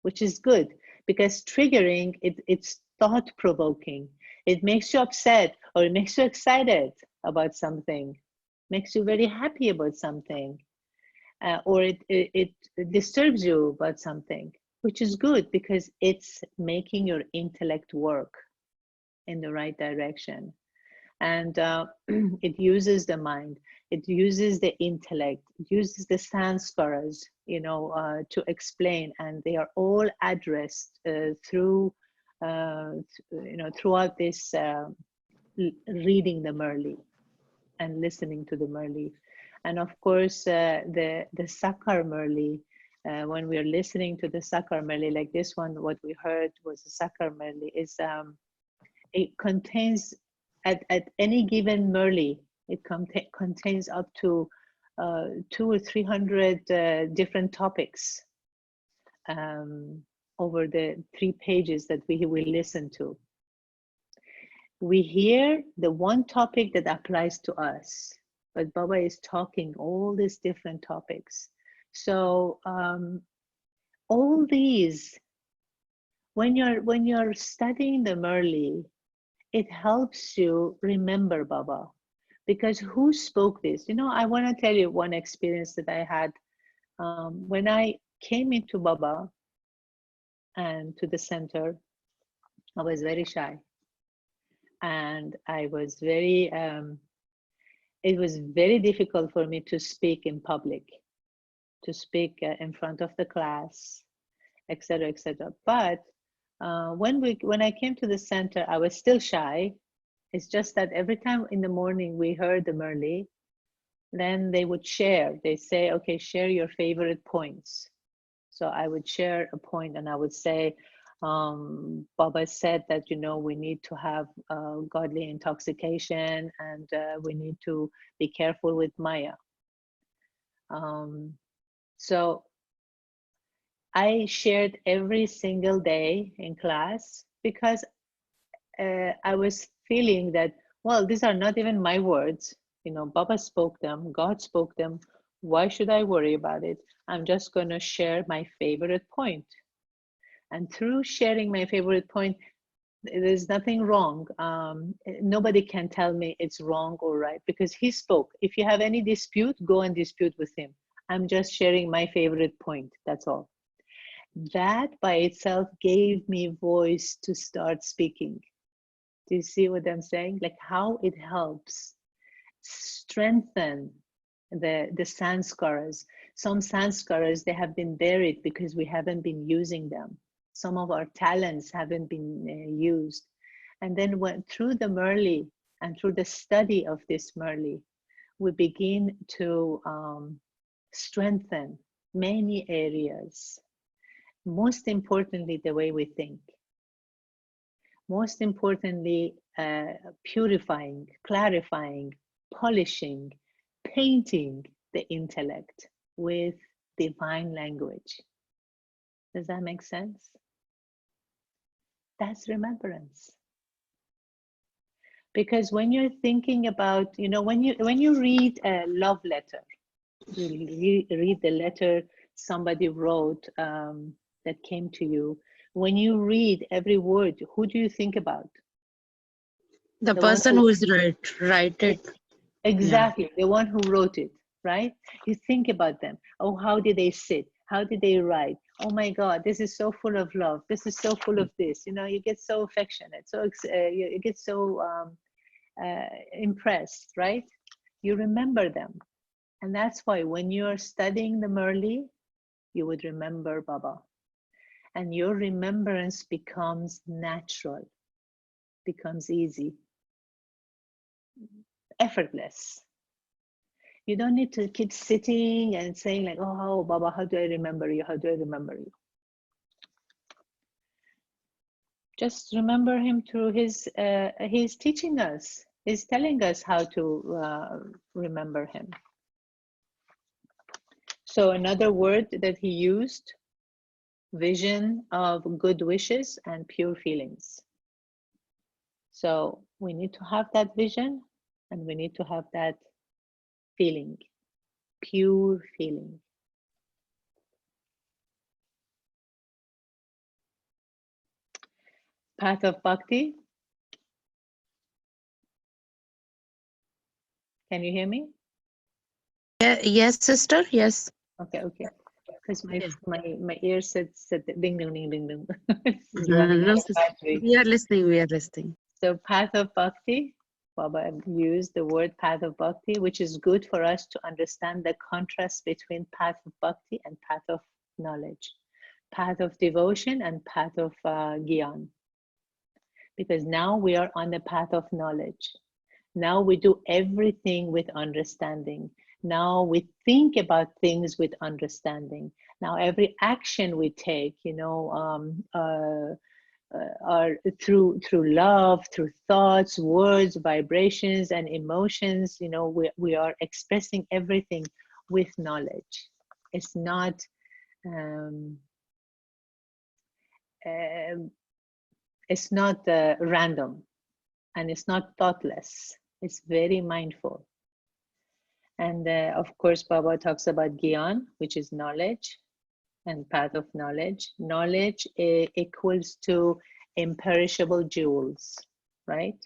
which is good, because triggering, it's thought-provoking. It makes you upset, or it makes you excited about something, makes you very happy about something, or it disturbs you about something, which is good because it's making your intellect work in the right direction. And it uses the mind, it uses the intellect, it uses the sanskaras, you know, to explain, and they are all addressed through, you know, throughout this reading the Murli and listening to the Murli. And of course, the Sakar Murli, when we are listening to the Sakar Murli, like this one, what we heard was the Sakar Murli, is it contains, at any given Murli, it contains up to 200 or 300 different topics over the 3 pages that we will listen to. We hear the one topic that applies to us, but Baba is talking all these different topics. So all these, when you're studying the Murli, it helps you remember Baba, because who spoke this? You know, I want to tell you one experience that I had when I came into Baba and to the center. I was very shy, and I was very it was very difficult for me to speak in public, to speak in front of the class, etc., etc. But when I came to the center, I was still shy. It's just that every time in the morning we heard the Murli, then they would share. They say, okay, share your favorite points. So I would share a point and I would say, Baba said that, you know, we need to have godly intoxication, and we need to be careful with Maya. So I shared every single day in class, because I was feeling that, well, these are not even my words. You know, Baba spoke them, God spoke them. Why should I worry about it? I'm just going to share my favorite point. And through sharing my favorite point, there's nothing wrong. Nobody can tell me it's wrong or right, because he spoke. If you have any dispute, go and dispute with him. I'm just sharing my favorite point, that's all. That by itself gave me voice to start speaking. Do you see what I'm saying? Like how it helps strengthen the sanskaras. Some sanskaras, they have been buried because we haven't been using them. Some of our talents haven't been used. And then through the Murli and through the study of this Murli, we begin to strengthen many areas. Most importantly, the way we think. Most importantly, purifying, clarifying, polishing, painting the intellect with divine language. Does that make sense? That's remembrance. Because when you're thinking about, you know, when you read a love letter, you read the letter somebody wrote that came to you. When you read every word, who do you think about? The The one person who who is write it. exactly, the one who wrote it, right? You think about them. Oh, how did they sit? How did they write? Oh my God, this is so full of love. This is so full of this. You know, you get so affectionate. So you get so impressed, right? You remember them. And that's why when you're studying the Murli, you would remember Baba. And your remembrance becomes natural, becomes easy, effortless. You don't need to keep sitting and saying like, oh, Baba, how do I remember you? How do I remember you? Just remember him through his, he's teaching us. He's telling us how to remember him. So another word that he used, vision of good wishes and pure feelings. So we need to have that vision and we need to have that feeling, pure feeling. Path of Bhakti. Can you hear me? Yeah, yes, sister. Yes. Okay, okay. Because Yes. my ear said ding ding ding ding ding. It's No, running out of sister. battery. We are listening. We are listening. So path of bhakti, Baba used the word path of bhakti, which is good for us to understand the contrast between path of bhakti and path of knowledge, path of devotion and path of gyan. Because now we are on the path of knowledge. Now we do everything with understanding. Now we think about things with understanding. Now every action we take, you know, are through love, through thoughts, words, vibrations, and emotions. You know, we are expressing everything with knowledge. It's not random, and it's not thoughtless. It's very mindful. And of course, Baba talks about Gyan, which is knowledge and path of knowledge. Knowledge equals to imperishable jewels, right?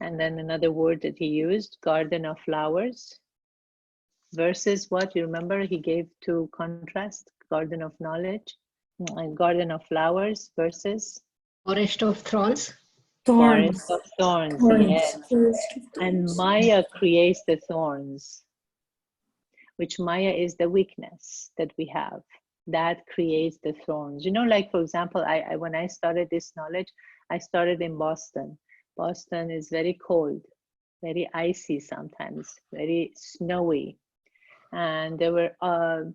And then another word that he used, garden of flowers, versus what? You remember he gave to contrast, garden of knowledge, and garden of flowers versus? Forest of thorns. Forest Thorns. of thorns, Thorns. yes. Forest of And thorns. Maya creates the thorns, which Maya is the weakness that we have. That creates the thorns. You know, like for example, I when I started this knowledge, I started in Boston. Boston is very cold, very icy sometimes, very snowy. And there were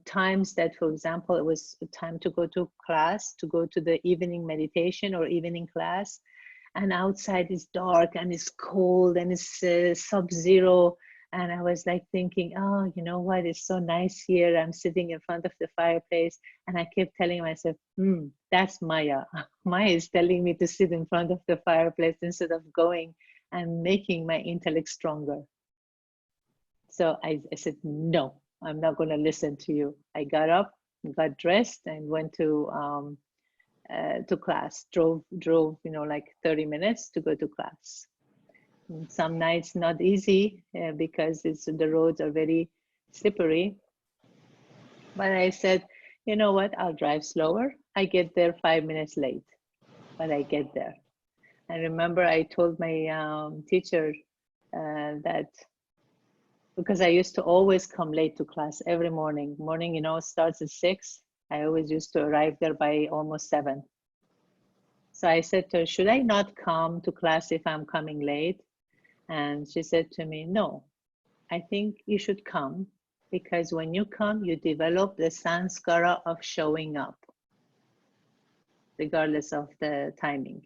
times that, for example, it was time to go to class, to go to the evening meditation or evening class, and outside is dark and it's cold and it's sub-zero. And I was like thinking, oh, you know what? It's so nice here. I'm sitting in front of the fireplace. And I kept telling myself, that's Maya. Maya is telling me to sit in front of the fireplace instead of going and making my intellect stronger. So I said, no, I'm not going to listen to you. I got up, got dressed, and went to class. Drove, you know, like 30 minutes to go to class. And some nights not easy because the roads are very slippery. But I said, you know what? I'll drive slower. I get there 5 minutes late, but I get there. I remember I told my teacher that, because I used to always come late to class every morning. Morning, you know, starts at 6. I always used to arrive there by almost 7. So I said to her, should I not come to class if I'm coming late? And she said to me, no, I think you should come, because when you come, you develop the sanskara of showing up, regardless of the timing.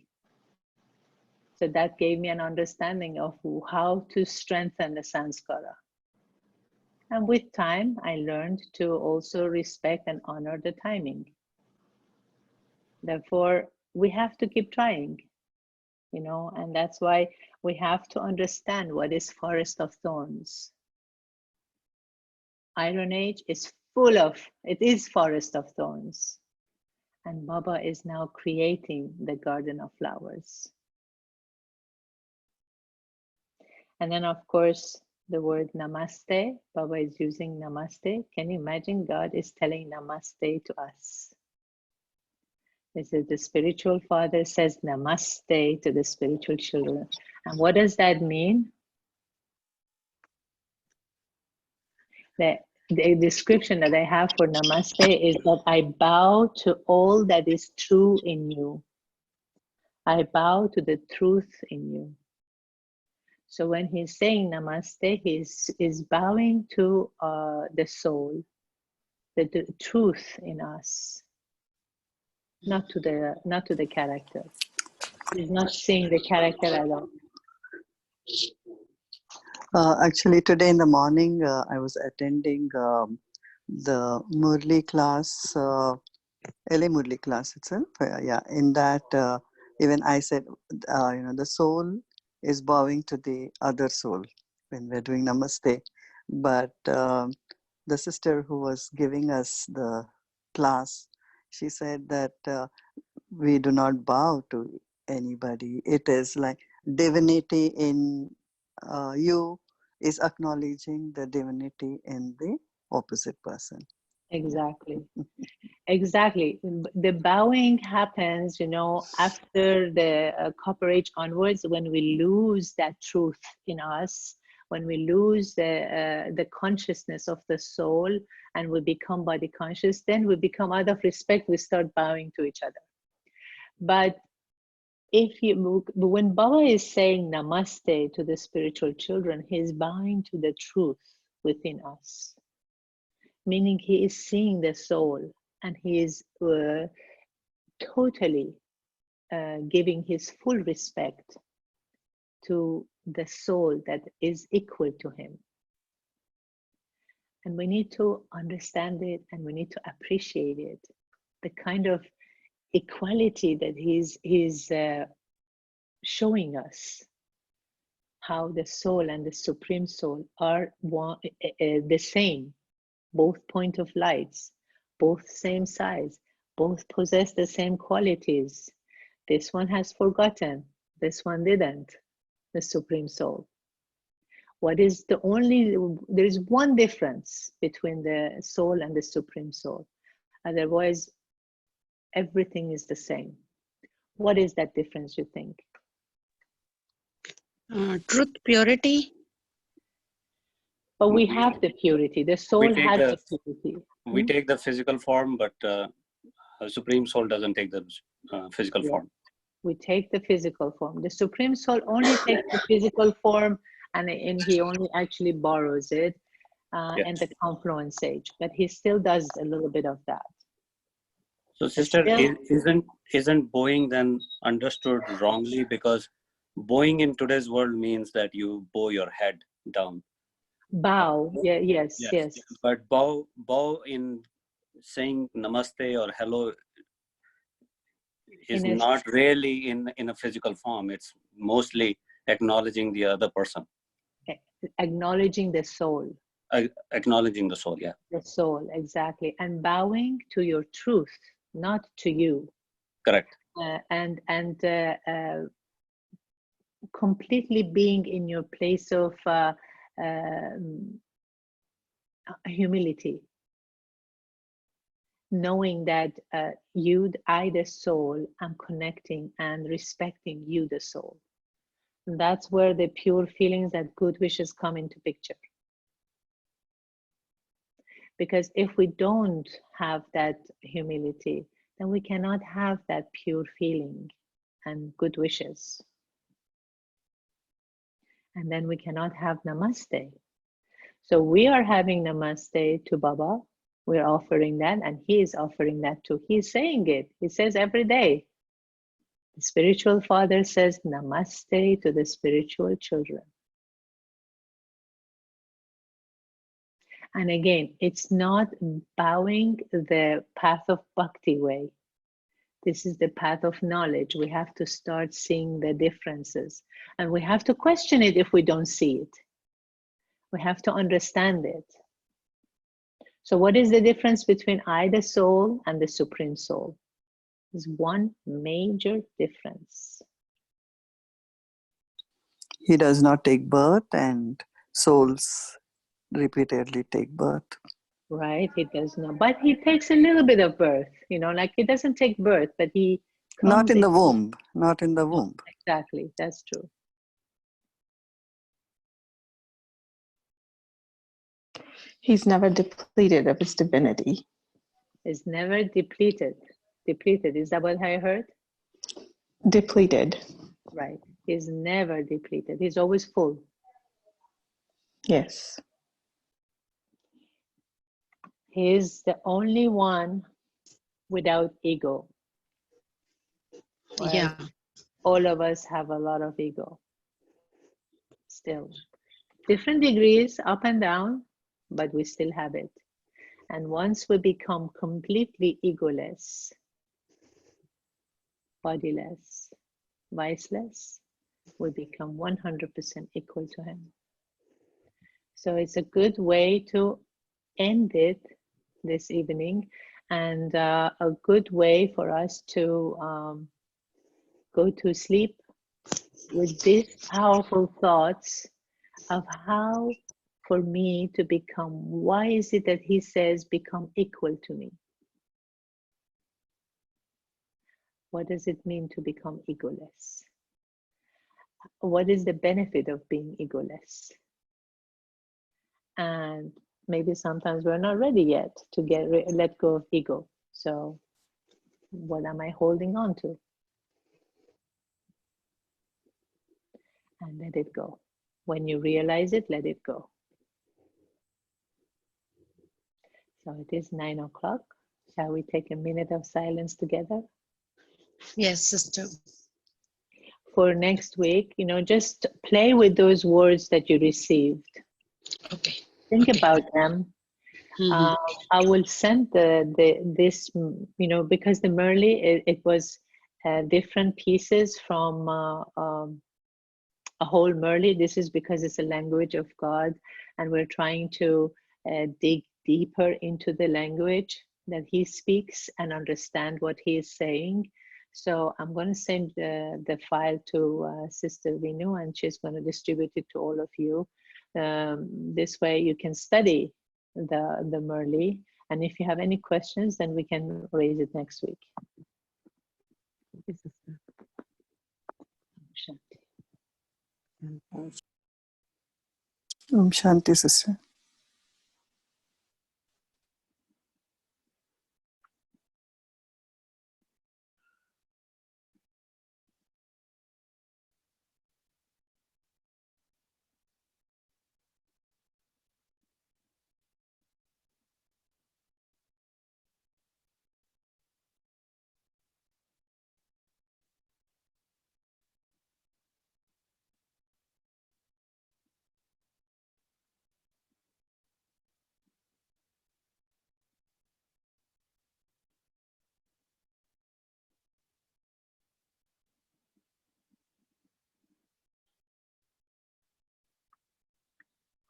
So that gave me an understanding of how to strengthen the sanskara. And with time, I learned to also respect and honor the timing. Therefore, we have to keep trying. you know, and that's why we have to understand what is forest of thorns. Iron Age is full of, it is forest of thorns. And Baba is now creating the garden of flowers. And then of course, the word namaste, Baba is using namaste. Can you imagine God is telling namaste to us? This is the spiritual father says namaste to the spiritual children. And what does that mean? The description that I have for namaste is that I bow to all that is true in you. I bow to the truth in you. So when he's saying namaste, he's bowing to the soul, the truth in us, not to the character. He's not seeing the character at all. Actually, today in the morning, I was attending the Murli class, LA Murli class itself. Yeah, in that, even I said, you know, the soul is bowing to the other soul when we're doing namaste. But the sister who was giving us the class, she said that we do not bow to anybody. It is like divinity in you is acknowledging the divinity in the opposite person. Exactly. Exactly. The bowing happens, you know, after the Copper Age onwards, when we lose that truth in us, when we lose the consciousness of the soul and we become body conscious, then we become, out of respect, we start bowing to each other. But when Baba is saying namaste to the spiritual children, he's bowing to the truth within us, meaning he is seeing the soul and he is totally giving his full respect to the soul that is equal to him. And we need to understand it and we need to appreciate it, the kind of equality that he's showing us, how the soul and the supreme soul are one, the same, both point of lights, both same size, both possess the same qualities. This one has forgotten, this one didn't, the supreme soul. What is the only, there is one difference between the soul and the supreme soul. Otherwise, everything is the same. What is that difference, you think? Truth, purity. But we have the purity. The soul has the purity. We take the physical form, but Supreme Soul doesn't take the physical form. We take the physical form. The Supreme Soul only takes the physical form, and he only actually borrows it in the confluence age. But he still does a little bit of that. So, sister, isn't bowing then understood wrongly? Because bowing in today's world means that you bow your head down. Bow, yeah, yes. But bow in saying namaste or hello is not really in a physical form. It's mostly acknowledging the other person. Acknowledging the soul. Acknowledging the soul, yeah. The soul, exactly. And bowing to your truth, not to you. Correct. And completely being in your place of humility, knowing that I, the soul, am connecting and respecting you, the soul. And that's where the pure feelings and good wishes come into picture. Because if we don't have that humility, then we cannot have that pure feeling and good wishes. And then we cannot have namaste. So we are having namaste to Baba. We're offering that, and he is offering that too. He's saying it. He says every day. The spiritual father says namaste to the spiritual children. And again, it's not bowing the path of bhakti way. This is the path of knowledge. We have to start seeing the differences, and we have to question it if we don't see it. We have to understand it. So what is the difference between I, the soul, and the Supreme Soul? There's one major difference. He does not take birth, and souls repeatedly take birth. Right, he does not, but he takes a little bit of birth, you know, like he doesn't take birth, but he Not comes in the into- womb. Not in the womb. Exactly, that's true. He's never depleted of his divinity. Is never depleted. Depleted, is that what I heard? Depleted. Right, he's never depleted. He's always full. Yes. He's the only one without ego. Right? Yeah. All of us have a lot of ego. Still. Different degrees, up and down, but we still have it. And once we become completely egoless, bodiless, viceless, we become 100% equal to him. So it's a good way to end it this evening, and a good way for us to go to sleep with these powerful thoughts of how for me to become, why is it that he says become equal to me? What does it mean to become egoless? What is the benefit of being egoless? And maybe sometimes we're not ready yet to let go of ego. So what am I holding on to? And let it go. When you realize it, let it go. So it is 9 o'clock. Shall we take a minute of silence together? Yes, sister. For next week, you know, just play with those words that you received. Okay. Think Okay. about them. Mhm. I will send this, you know, because the Murli, it was different pieces from a whole Murli. This is because it's a language of God, and we're trying to dig deeper into the language that he speaks and understand what he is saying. So I'm going to send the file to Sister Vinu, and she's going to distribute it to all of you. This way you can study the Murli, and if you have any questions, then we can raise it next week. Okay, sister. Shanti. Om Shanti, sister.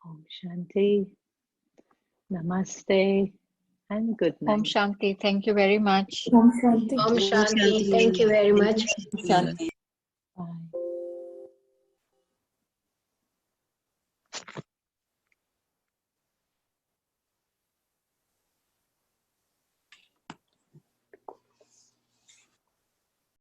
Om Shanti. Namaste. And good night. Om Shanti. Thank you very much. Om Shanti. Om Shanti. Shanti. Thank you very Thank much. you. Shanti.